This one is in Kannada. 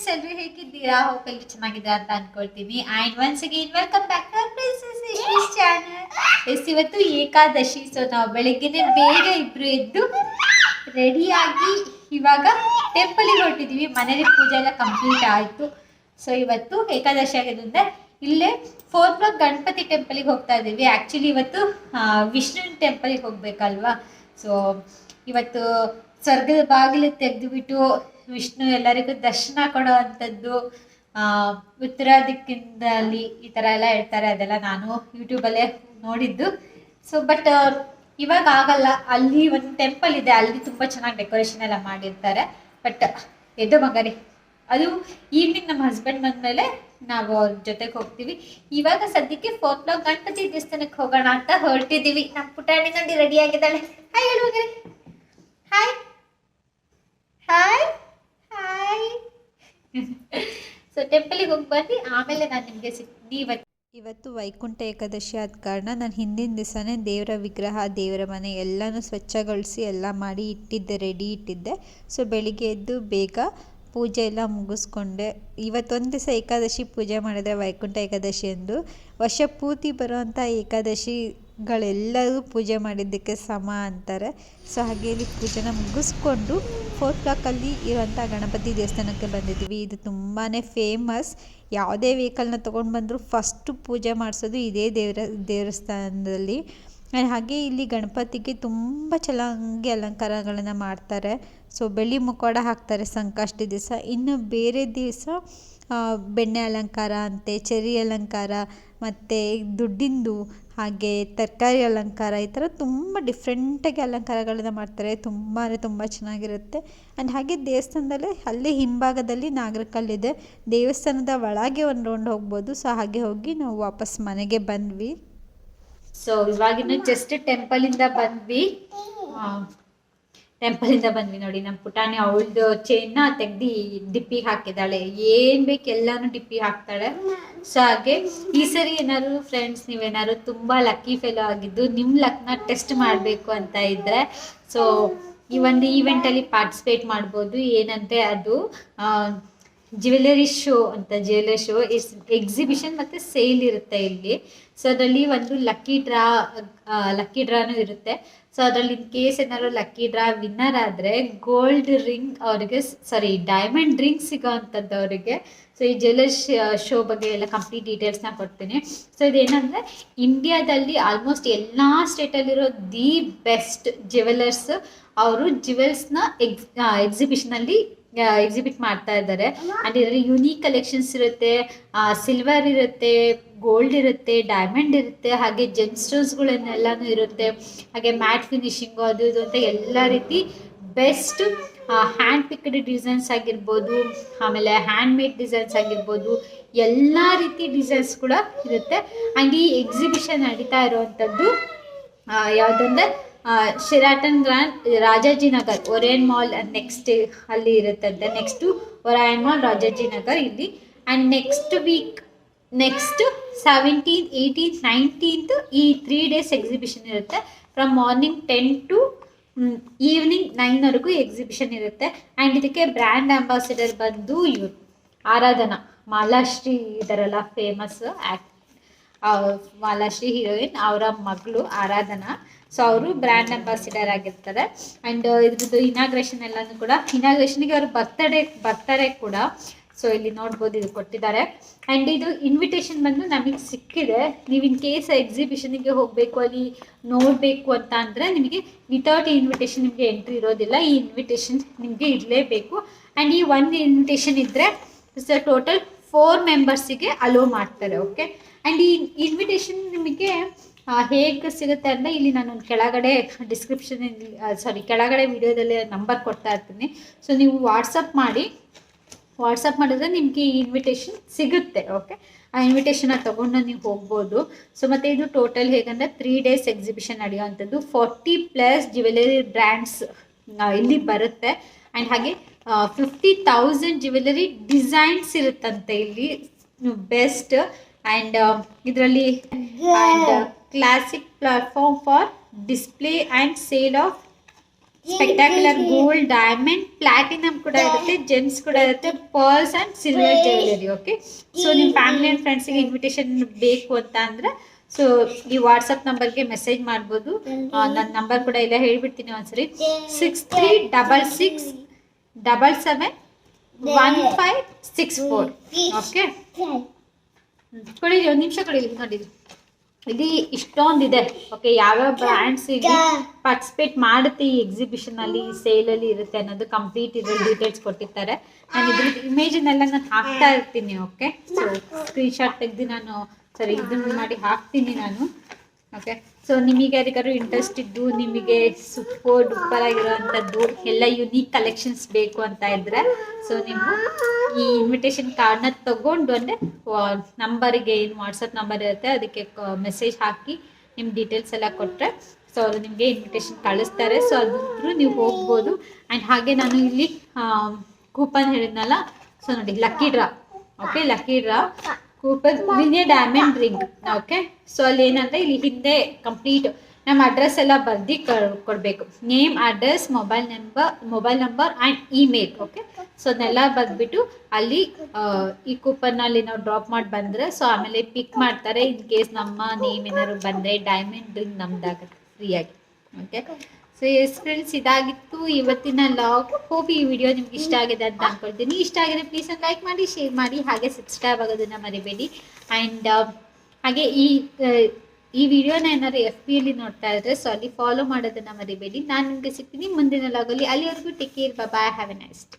ಫ್ರೆಂಡ್ಸ್, ಎಲ್ಲರೂ ಹೇಗಿದ್ದೀರಾ? ಹೋಪ್ ಎಲ್ಲರೂ ಚೆನ್ನಾಗಿದ್ದೀರಾ ಅಂತ ಅನ್ಕೊಳ್ತೀನಿ. And once again welcome back to princess channel. ಇವತ್ತು ಏಕಾದಶಿ. ಸೊ ನಾವು ಬೆಳಗ್ಗೆನೆ ಬೇಗ ಇಬ್ರು ಎದ್ದು ರೆಡಿಯಾಗಿ ಇವಾಗ ಟೆಂಪಲಿಗೆ ಹೊರಟಿದ್ದೀವಿ. ಮನೇಲಿ ಪೂಜೆ ಎಲ್ಲ ಕಂಪ್ಲೀಟ್ ಆಯಿತು. ಸೊ ಇವತ್ತು ಏಕಾದಶಿ ಆಗಿರೋದ್ರಿಂದ ಇಲ್ಲೇ 4 ಬ್ಲಾಕ್ ಗಣಪತಿ ಟೆಂಪಲಿಗೆ ಹೋಗ್ತಾ ಇದ್ದೀವಿ. ಆ್ಯಕ್ಚುಲಿ ಇವತ್ತು ವಿಷ್ಣುವಿನ ಟೆಂಪಲಿಗೆ ಹೋಗ್ಬೇಕಲ್ವಾ. ಸೊ ಇವತ್ತು ಸ್ವರ್ಗದ ಬಾಗಿಲು ತೆಗೆದುಬಿಟ್ಟು ವಿಷ್ಣು ಎಲ್ಲರಿಗೂ ದರ್ಶನ ಕೊಡೋ ಅಂಥದ್ದು, ಉತ್ತರ ದಿಕ್ಕಿನಲ್ಲಿ ಈ ಥರ ಎಲ್ಲ ಹೇಳ್ತಾರೆ. ಅದೆಲ್ಲ ನಾನು ಯೂಟ್ಯೂಬಲ್ಲೇ ನೋಡಿದ್ದು. ಸೊ ಬಟ್ ಇವಾಗ ಆಗಲ್ಲ. ಅಲ್ಲಿ ಒಂದು ಟೆಂಪಲ್ ಇದೆ, ಅಲ್ಲಿ ತುಂಬ ಚೆನ್ನಾಗಿ ಡೆಕೋರೇಷನ್ ಎಲ್ಲ ಮಾಡಿರ್ತಾರೆ. ಬಟ್ ಎದ್ದು ಮಗರಿ, ಅದು ಈವ್ನಿಂಗ್ ನಮ್ಮ ಹಸ್ಬೆಂಡ್ ಬಂದಮೇಲೆ ನಾವು ಅವ್ರ ಜೊತೆಗೆ ಹೋಗ್ತೀವಿ. ಇವಾಗ ಸದ್ಯಕ್ಕೆ 4 ಬ್ಲಾಕ್ ಗಣಪತಿ ದೇವಸ್ಥಾನಕ್ಕೆ ಹೋಗೋಣ ಅಂತ ಹೊರಟಿದ್ದೀವಿ. ನಮ್ಮ ಪುಟಾಣಿ ನೋಡಿ ರೆಡಿ ಆಗಿದ್ದಾಳೆ. ಹಾಯ್ ಹೇಳು ಮಗರಿ. Hi hi hi. ಸೊ ಟೆಂಪಲಿಗೆ ಹೋಗಿ ಬಂದು ಆಮೇಲೆ ನಾನು ನಿಮಗೆ ಸಿಗ್ತೀನಿ. ಇವತ್ತು ವೈಕುಂಠ ಏಕಾದಶಿ ಆದ ಕಾರಣ ನಾನು ಹಿಂದಿನ ದಿವಸನೇ ದೇವರ ವಿಗ್ರಹ, ದೇವರ ಮನೆ ಎಲ್ಲನೂ ಸ್ವಚ್ಛಗೊಳಿಸಿ ಎಲ್ಲ ಮಾಡಿ ಇಟ್ಟಿದ್ದೆ, ರೆಡಿ ಇಟ್ಟಿದ್ದೆ. ಸೊ ಬೆಳಿಗ್ಗೆ ಎದ್ದು ಬೇಗ ಪೂಜೆ ಎಲ್ಲ ಮುಗಿಸ್ಕೊಂಡೆ. ಇವತ್ತೊಂದು ದಿವಸ ಏಕಾದಶಿ ಪೂಜೆ ಮಾಡಿದ್ರೆ ವೈಕುಂಠ ಏಕಾದಶಿ ಎಂದು ವರ್ಷ ಪೂರ್ತಿ ಬರುವಂಥ ಏಕಾದಶಿಗಳೆಲ್ಲರೂ ಪೂಜೆ ಮಾಡಿದ್ದಕ್ಕೆ ಸಮ ಅಂತಾರೆ. ಸೊ ಹಾಗೆ ಇಲ್ಲಿ ಪೂಜೆನ ಮುಗಿಸ್ಕೊಂಡು 4 ಬ್ಲಾಕಲ್ಲಿ ಇರುವಂಥ ಗಣಪತಿ ದೇವಸ್ಥಾನಕ್ಕೆ ಬಂದಿದ್ದೀವಿ. ಇದು ತುಂಬಾ ಫೇಮಸ್. ಯಾವುದೇ ವೆಹಿಕಲ್ನ ತೊಗೊಂಡು ಬಂದರೂ ಫಸ್ಟು ಪೂಜೆ ಮಾಡಿಸೋದು ಇದೇ ದೇವಸ್ಥಾನದಲ್ಲಿ. ಹಾಗೆ ಇಲ್ಲಿ ಗಣಪತಿಗೆ ತುಂಬ ಚೆನ್ನಾಗಿ ಅಲಂಕಾರಗಳನ್ನು ಮಾಡ್ತಾರೆ. ಸೊ ಬೆಳ್ಳಿ ಮುಖವಾಡ ಹಾಕ್ತಾರೆ ಸಂಕಷ್ಟಿ ದಿವಸ. ಇನ್ನು ಬೇರೆ ದಿವಸ ಬೆಣ್ಣೆ ಅಲಂಕಾರ ಅಂತೆ, ಚೆರ್ರಿ ಅಲಂಕಾರ, ಮತ್ತು ದುಡ್ಡಿಂದು, ಹಾಗೆ ತರಕಾರಿ ಅಲಂಕಾರ, ಈ ಥರ ತುಂಬ ಡಿಫ್ರೆಂಟಾಗಿ ಅಲಂಕಾರಗಳನ್ನು ಮಾಡ್ತಾರೆ. ತುಂಬ ಚೆನ್ನಾಗಿರುತ್ತೆ. ಆ್ಯಂಡ್ ಹಾಗೆ ದೇವಸ್ಥಾನದಲ್ಲೇ ಅಲ್ಲೇ ಹಿಂಭಾಗದಲ್ಲಿ ನಾಗರಕಲ್ಲಿದೆ. ದೇವಸ್ಥಾನದ ಒಳಗೆ ಒಂದು ರೌಂಡ್ ಹೋಗ್ಬೋದು. ಸೊ ಹಾಗೆ ಹೋಗಿ ನಾವು ವಾಪಸ್ ಮನೆಗೆ ಬಂದ್ವಿ. ಸೊ ಇವಾಗಿನ ಜಸ್ಟ್ ಟೆಂಪಲಿಂದ ಬಂದ್ವಿ ನೋಡಿ. ನಮ್ಮ ಪುಟಾಣಿ ಅವಳದು ಚೈನ್ನ ತೆಗ್ದು ಡಿಪ್ಪಿಗೆ ಹಾಕಿದ್ದಾಳೆ. ಏನು ಬೇಕು ಎಲ್ಲಾನು ಡಿಪ್ಪಿಗೆ ಹಾಕ್ತಾಳೆ. ಸೊ ಹಾಗೆ ಈ ಸರಿ ಏನಾದ್ರು ಫ್ರೆಂಡ್ಸ್, ನೀವೇನಾದ್ರು ತುಂಬ ಲಕ್ಕಿ ಫೆಲೋ ಆಗಿದ್ದು ನಿಮ್ಮ ಲಕ್ನ ಟೆಸ್ಟ್ ಮಾಡಬೇಕು ಅಂತ ಇದ್ದರೆ, ಸೊ ಈ ಒಂದು ಈವೆಂಟಲ್ಲಿ ಪಾರ್ಟಿಸಿಪೇಟ್ ಮಾಡ್ಬೋದು. ಏನಂದರೆ ಅದು ಜ್ಯುವೆಲರಿ ಶೋ ಅಂತ, ಜ್ಯುವೆಲರಿ ಶೋ ಎಕ್ಸಿಬಿಷನ್ ಮತ್ತು ಸೇಲ್ ಇರುತ್ತೆ ಇಲ್ಲಿ. ಸೊ ಅದರಲ್ಲಿ ಒಂದು ಲಕ್ಕಿ ಡ್ರಾನು ಇರುತ್ತೆ. ಸೊ ಅದರಲ್ಲಿ ಇನ್ ಕೇಸ್ ಏನಾದ್ರು ಲಕ್ಕಿ ಡ್ರಾ ವಿನ್ನರ್ ಆದರೆ ಗೋಲ್ಡ್ ರಿಂಗ್ ಅವರಿಗೆ, ಡೈಮಂಡ್ ರಿಂಗ್ ಸಿಗೋ ಅಂಥದ್ದು ಅವರಿಗೆ. ಸೊ ಈ ಜ್ಯುವೆಲರಿ ಶೋ ಬಗ್ಗೆ ಎಲ್ಲ ಕಂಪ್ಲೀಟ್ ಡೀಟೇಲ್ಸ್ನ ಕೊಡ್ತೀನಿ. ಸೊ ಇದೇನಂದರೆ ಇಂಡಿಯಾದಲ್ಲಿ ಆಲ್ಮೋಸ್ಟ್ ಎಲ್ಲ ಸ್ಟೇಟಲ್ಲಿರೋ ದಿ ಬೆಸ್ಟ್ ಜ್ಯುವೆಲರ್ಸ್ ಅವರು ಜ್ಯುವೆಲ್ಸ್ನ ಎಕ್ಸಿಬಿಷನಲ್ಲಿ ಎಕ್ಸಿಬಿಟ್ ಮಾಡ್ತಾ ಇದ್ದಾರೆ. ಆ್ಯಂಡ್ ಇದರಲ್ಲಿ ಯುನೀಕ್ ಕಲೆಕ್ಷನ್ಸ್ ಇರುತ್ತೆ, ಸಿಲ್ವರ್ ಇರುತ್ತೆ, ಗೋಲ್ಡ್ ಇರುತ್ತೆ, ಡೈಮಂಡ್ ಇರುತ್ತೆ, ಹಾಗೆ ಜೆಮ್ ಸ್ಟೋನ್ಸ್ಗಳನ್ನೆಲ್ಲನೂ ಇರುತ್ತೆ. ಹಾಗೆ ಮ್ಯಾಟ್ ಫಿನಿಶಿಂಗು ಅದು ಇದು ಅಂತ ಎಲ್ಲ ರೀತಿ ಬೆಸ್ಟ್ ಹ್ಯಾಂಡ್ ಪಿಕ್ಡ್ ಡಿಸೈನ್ಸ್ ಆಗಿರ್ಬೋದು, ಆಮೇಲೆ ಹ್ಯಾಂಡ್ ಮೇಡ್ ಡಿಸೈನ್ಸ್ ಆಗಿರ್ಬೋದು, ಎಲ್ಲ ರೀತಿ ಡಿಸೈನ್ಸ್ ಕೂಡ ಇರುತ್ತೆ. ಆ್ಯಂಡ್ ಈ ಎಕ್ಸಿಬಿಷನ್ ನಡೀತಾ ಇರುವಂಥದ್ದು ಯಾವುದಂದರೆ ಶೆರಾಟನ್ ಗ್ರ್ಯಾಂಡ್ ರಾಜಾಜಿನಗರ್ ಒರೇನ್ ಮಾಲ್ ನೆಕ್ಸ್ಟ್ ಅಲ್ಲಿ ಇರುತ್ತಂತೆ. ನೆಕ್ಸ್ಟು ಒರಾಯನ್ ಮಾಲ್ ರಾಜಾಜಿನಗರ್ ಇಲ್ಲಿ. ಆ್ಯಂಡ್ ನೆಕ್ಸ್ಟ್ 17, 18, 19 ಈ 3 days ಎಕ್ಸಿಬಿಷನ್ ಇರುತ್ತೆ. ಫ್ರಮ್ ಮಾರ್ನಿಂಗ್ 10 to ಈವ್ನಿಂಗ್ 9ವರೆಗೂ ಎಕ್ಸಿಬಿಷನ್ ಇರುತ್ತೆ. ಆ್ಯಂಡ್ ಇದಕ್ಕೆ ಬ್ರ್ಯಾಂಡ್ ಅಂಬಾಸಿಡರ್ ಬಂದು ಇವರು ಆರಾಧನಾ, ಮಾಲಾಶ್ರೀ ಇದರೆಲ್ಲ ಫೇಮಸ್ ಮಾಲಾಶ್ರೀ ಹೀರೋಯಿನ್, ಅವರ ಮಗಳು ಆರಾಧನಾ. ಸೊ ಅವರು ಬ್ರ್ಯಾಂಡ್ ಅಂಬಾಸಿಡರ್ ಆಗಿರ್ತಾರೆ. ಆ್ಯಂಡ್ ಇದ್ರದ್ದು ಇನಾಗ್ರೇಷನ್ ಎಲ್ಲನೂ ಕೂಡ, ಇನಾಗ್ರೇಷನ್ಗೆ ಅವ್ರ ಬರ್ತಾರೆ ಕೂಡ. ಸೊ ಇಲ್ಲಿ ನೋಡ್ಬೋದು, ಇದು ಕೊಟ್ಟಿದ್ದಾರೆ. ಆ್ಯಂಡ್ ಇದು ಇನ್ವಿಟೇಷನ್ ಬಂದು ನಮಗೆ ಸಿಕ್ಕಿದೆ. ನೀವು ಇನ್ ಕೇಸ್ ಎಕ್ಸಿಬಿಷನಿಗೆ ಹೋಗಬೇಕು, ಅಲ್ಲಿ ನೋಡಬೇಕು ಅಂತ ಅಂದರೆ ನಿಮಗೆ ವಿತೌಟ್ ಇನ್ವಿಟೇಷನ್ ನಿಮಗೆ ಎಂಟ್ರಿ ಇರೋದಿಲ್ಲ. ಈ ಇನ್ವಿಟೇಷನ್ ನಿಮಗೆ ಇರಲೇಬೇಕು. ಆ್ಯಂಡ್ ಈ ಒಂದು ಇನ್ವಿಟೇಷನ್ ಇದ್ದರೆ ಟೋಟಲ್ 4 ಮೆಂಬರ್ಸಿಗೆ ಅಲೋ ಮಾಡ್ತಾರೆ. ಓಕೆ. ಆ್ಯಂಡ್ ಈ ಇನ್ವಿಟೇಷನ್ ನಿಮಗೆ ಹೇಗೆ ಸಿಗುತ್ತೆ ಅಂದರೆ ಇಲ್ಲಿ ನಾನು ಕೆಳಗಡೆ ಕೆಳಗಡೆ ವಿಡಿಯೋದಲ್ಲಿ ನಂಬರ್ ಕೊಡ್ತಾ ಇರ್ತೀನಿ. ಸೊ ನೀವು ವಾಟ್ಸಪ್ ಮಾಡಿದ್ರೆ ನಿಮಗೆ ಈ ಇನ್ವಿಟೇಷನ್ ಸಿಗುತ್ತೆ. ಓಕೆ. ಆ ಇನ್ವಿಟೇಷನ್ನ ತೊಗೊಂಡು ನೀವು ಹೋಗ್ಬೋದು. ಸೊ ಮತ್ತು ಇದು ಟೋಟಲ್ ಹೇಗಂದರೆ 3 days ಎಕ್ಸಿಬಿಷನ್ ನಡೆಯುವಂಥದ್ದು. 40+ ಜ್ಯುವೆಲರಿ ಬ್ರ್ಯಾಂಡ್ಸ್ ಇಲ್ಲಿ ಬರುತ್ತೆ. ಆ್ಯಂಡ್ ಹಾಗೆ 50,000 ಜ್ಯುವೆಲರಿ ಡಿಸೈನ್ಸ್ ಇರುತ್ತಂತೆ ಇಲ್ಲಿ, ಬೆಸ್ಟ್. ಆ್ಯಂಡ್ ಇದರಲ್ಲಿ classic platform for display and sale of spectacular gold, diamond, platinum ಕೂಡ ಇರುತ್ತೆ, ಜೆಮ್ಸ್ ಕೂಡ ಇರುತ್ತೆ, pearls and silver jewellery. Okay, so ನಿಮ್ಮ ಫ್ಯಾಮಿಲಿ ಆ್ಯಂಡ್ ಫ್ರೆಂಡ್ಸಿಗೆ ಇನ್ವಿಟೇಷನ್ ಬೇಕು ಅಂತ ಅಂದರೆ ಸೊ ಈ ವಾಟ್ಸಪ್ ನಂಬರ್ಗೆ ಮೆಸೇಜ್ ಮಾಡ್ಬೋದು. ನನ್ನ ನಂಬರ್ ಕೂಡ ಇಲ್ಲ, ಹೇಳ್ಬಿಡ್ತೀನಿ ಒಂದ್ಸರಿ. 6366771564. ಓಕೆ, ಕೊಡಿ ಒಂದು ನಿಮಿಷ ಕೊಡಿ. ನೋಡಿ ಇದು ಇಷ್ಟೊಂದಿದೆ. ಓಕೆ, ಯಾವ್ಯಾವ ಬ್ರ್ಯಾಂಡ್ಸ್ ಇಲ್ಲಿ ಪಾರ್ಟಿಸಿಪೇಟ್ ಮಾಡುತ್ತೆ ಈ ಎಕ್ಸಿಬಿಷನ್ ಅಲ್ಲಿ, ಈ ಸೇಲ್ ಅಲ್ಲಿ ಇರುತ್ತೆ ಅನ್ನೋದು ಕಂಪ್ಲೀಟ್ ಇದ್ರಲ್ಲಿ ಡೀಟೇಲ್ಸ್ ಕೊಟ್ಟಿರ್ತಾರೆ. ನಾನು ಇದ್ರದ್ದು ಇಮೇಜನ್ನೆಲ್ಲ ನಾನು ಹಾಕ್ತಾ ಇರ್ತೀನಿ. ಓಕೆ, ಸೊ ಸ್ಕ್ರೀನ್ಶಾಟ್ ತೆಗೆದು ನಾನು ಇದನ್ನು ಮಾಡಿ ಹಾಕ್ತೀನಿ ನಾನು. ಓಕೆ, ಸೊ ನಿಮಗೆ ಯಾರಿಗಾರು ಇಂಟ್ರೆಸ್ಟ್ ಇದ್ದು ನಿಮಗೆ ಸೂಪರ್ ಆಗಿರೋವಂಥದ್ದು ಎಲ್ಲ ಯುನೀಕ್ ಕಲೆಕ್ಷನ್ಸ್ ಬೇಕು ಅಂತ ಇದ್ದರೆ ಸೊ ನೀವು ಈ ಇನ್ವಿಟೇಷನ್ ಕಾರ್ಡ್ನ ತೊಗೊಂಡು ಅಂದರೆ ನಂಬರಿಗೆ ಏನು ವಾಟ್ಸಪ್ ನಂಬರ್ ಇರುತ್ತೆ ಅದಕ್ಕೆ ಮೆಸೇಜ್ ಹಾಕಿ ನಿಮ್ಮ ಡೀಟೇಲ್ಸ್ ಎಲ್ಲ ಕೊಟ್ಟರೆ ಸೊ ಅವರು ನಿಮಗೆ ಇನ್ವಿಟೇಷನ್ ಕಳಿಸ್ತಾರೆ. ಸೊ ಅದ್ರ ನೀವು ಹೋಗ್ಬೋದು. ಆ್ಯಂಡ್ ಹಾಗೆ ನಾನು ಇಲ್ಲಿ ಕೂಪನ್ ಹೇಳಿದ್ನಲ್ಲ, ಸೊ ನೋಡಿ lucky draw. Okay, lucky draw coupon win A diamond ring. Okay, so ಅಲ್ಲಿ ಏನಂದರೆ ಇಲ್ಲಿ ಹಿಂದೆ ಕಂಪ್ಲೀಟ್ ನಮ್ಮ ಅಡ್ರೆಸ್ ಎಲ್ಲ ಬರ್ದು ಕೊಡಬೇಕು. Name, address, mobile number and email. Okay, so ಅದನ್ನೆಲ್ಲ ಬರೆದ್ಬಿಟ್ಟು ಅಲ್ಲಿ ಈ ಕೂಪನ್ನಲ್ಲಿ ನಾವು ಡ್ರಾಪ್ ಮಾಡಿ ಬಂದರೆ ಸೊ ಆಮೇಲೆ ಪಿಕ್ ಮಾಡ್ತಾರೆ. ಇನ್ ಕೇಸ್ ನಮ್ಮ ನೇಮ್ ಏನಾದ್ರು ಬಂದರೆ ಡೈಮಂಡ್ ರಿಂಗ್ ನಮ್ದಾಗುತ್ತೆ ಫ್ರೀಯಾಗಿ. ಓಕೆ, ಸೊ ಎಸ್ ಫ್ರೆಂಡ್ಸ್, ಇದಾಗಿತ್ತು ಇವತ್ತಿನ ಲಾಗ್. ಹೋಪ್ ಈ ವಿಡಿಯೋ ನಿಮ್ಗೆ ಇಷ್ಟ ಆಗಿದೆ ಅಂತ ಅನ್ಕೊಳ್ತೀನಿ. ಇಷ್ಟ ಆಗಿದೆ ಪ್ಲೀಸ್ ಒಂದು ಲೈಕ್ ಮಾಡಿ, ಶೇರ್ ಮಾಡಿ, ಹಾಗೆ ಸಬ್ಸ್ಕ್ರೈಬ್ ಆಗೋದನ್ನು ಮರಿಬೇಡಿ. ಆ್ಯಂಡ್ ಹಾಗೆ ಈ ವಿಡಿಯೋನ ಏನಾದ್ರು FB ನೋಡ್ತಾ ಇದ್ರೆ ಸೊ ಅಲ್ಲಿ ಫಾಲೋ ಮಾಡೋದನ್ನು ಮರಿಬೇಡಿ. ನಾನು ನಿಮಗೆ ಸಿಗ್ತೀನಿ ಮುಂದಿನ ಲಾಗಲ್ಲಿ. ಅಲ್ಲಿವರೆಗೂ take care, bye, have a nice day.